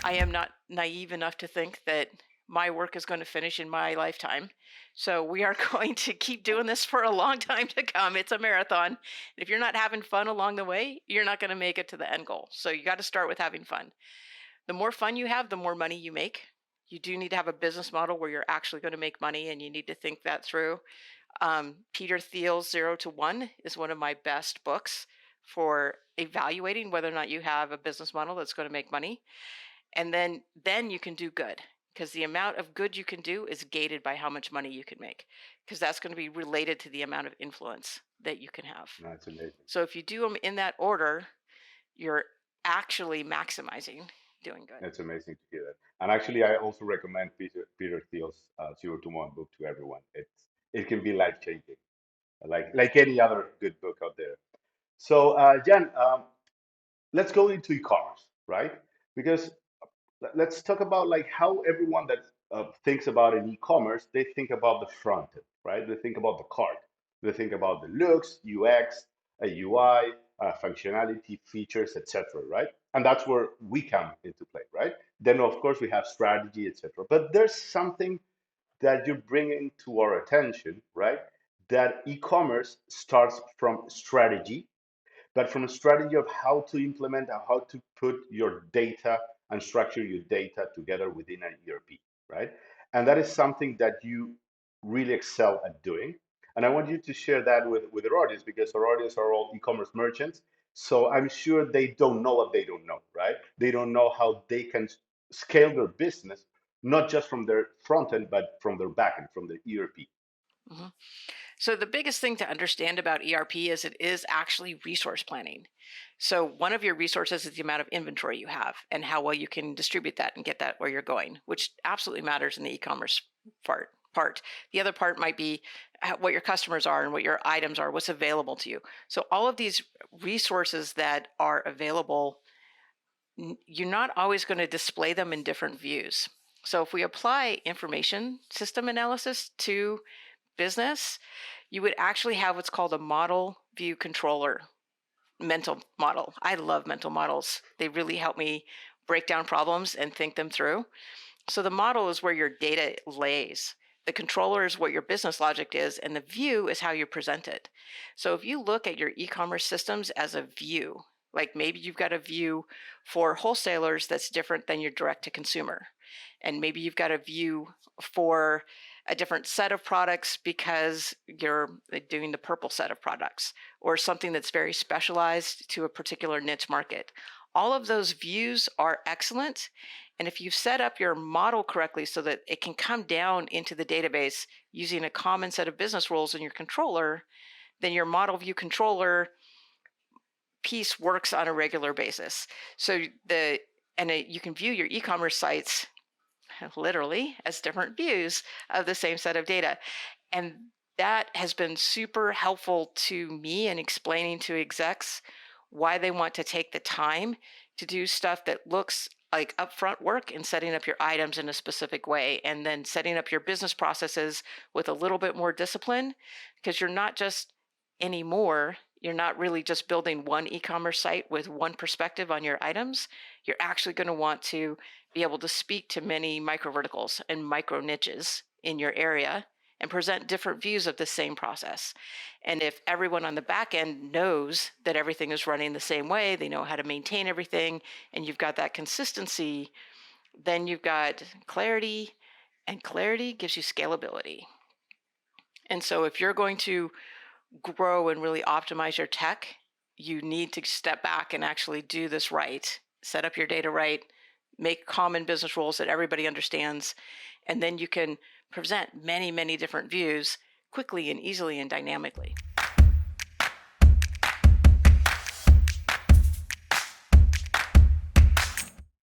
I am not naive enough to think that my work is going to finish in my lifetime. So we are going to keep doing this for a long time to come. It's a marathon. If you're not having fun along the way, you're not going to make it to the end goal. So you got to start with having fun. The more fun you have, the more money you make. You do need to have a business model where you're actually going to make money, and you need to think that through. Peter Thiel's Zero to One is one of my best books for evaluating whether or not you have a business model that's going to make money. And then you can do good, because the amount of good you can do is gated by how much money you can make, because that's going to be related to the amount of influence that you can have. That's amazing. So if you do them in that order, you're actually maximizing doing good. It's amazing to hear that. And actually, I also recommend Peter Thiel's Zero to One book to everyone. It can be life changing, like any other good book out there. So, Jan, let's go into e-commerce, right? Because let's talk about like how everyone that thinks about an e-commerce, they think about the front end, right? They think about the cart. They think about the looks, UX, a UI, functionality, features, etc., right? And that's where we come into play, right? Then of course we have strategy, etc. But there's something that you're bringing to our attention, right? That e-commerce starts from strategy, but from a strategy of how to implement and how to put your data and structure your data together within an ERP, right? And that is something that you really excel at doing. And I want you to share that with our audience, because our audience are all e-commerce merchants. So I'm sure they don't know what they don't know, right? They don't know how they can scale their business, not just from their front end, but from their back end, from the ERP. Mhm. So the biggest thing to understand about ERP is it is actually resource planning. So one of your resources is the amount of inventory you have and how well you can distribute that and get that where you're going, which absolutely matters in the e-commerce part. The other part might be what your customers are and what your items are, what's available to you. So all of these resources that are available, you're not always going to display them in different views. So if we apply information system analysis to business, you would actually have what's called a model view controller mental model. I love mental models. They really help me break down problems and think them through. So the model is where your data lays. The controller is what your business logic is, and the view is how you present it. So if you look at your e-commerce systems as a view, like maybe you've got a view for wholesalers that's different than your direct to consumer. And maybe you've got a view for a different set of products because you're doing the purple set of products, or something that's very specialized to a particular niche market. All of those views are excellent. And if you've set up your model correctly so that it can come down into the database using a common set of business rules in your controller, then your model view controller piece works on a regular basis. So you can view your e-commerce sites literally as different views of the same set of data. And that has been super helpful to me in explaining to execs why they want to take the time to do stuff that looks like upfront work and setting up your items in a specific way, and then setting up your business processes with a little bit more discipline, because you're not really just building one e-commerce site with one perspective on your items. You're actually going to want to be able to speak to many micro verticals and micro niches in your area and present different views of the same process. And if everyone on the back end knows that everything is running the same way, they know how to maintain everything, and you've got that consistency, then you've got clarity, and clarity gives you scalability. And so if you're going to grow and really optimize your tech, you need to step back and actually do this right. Set up your data right, make common business rules that everybody understands, and then you can present many, many different views quickly and easily and dynamically.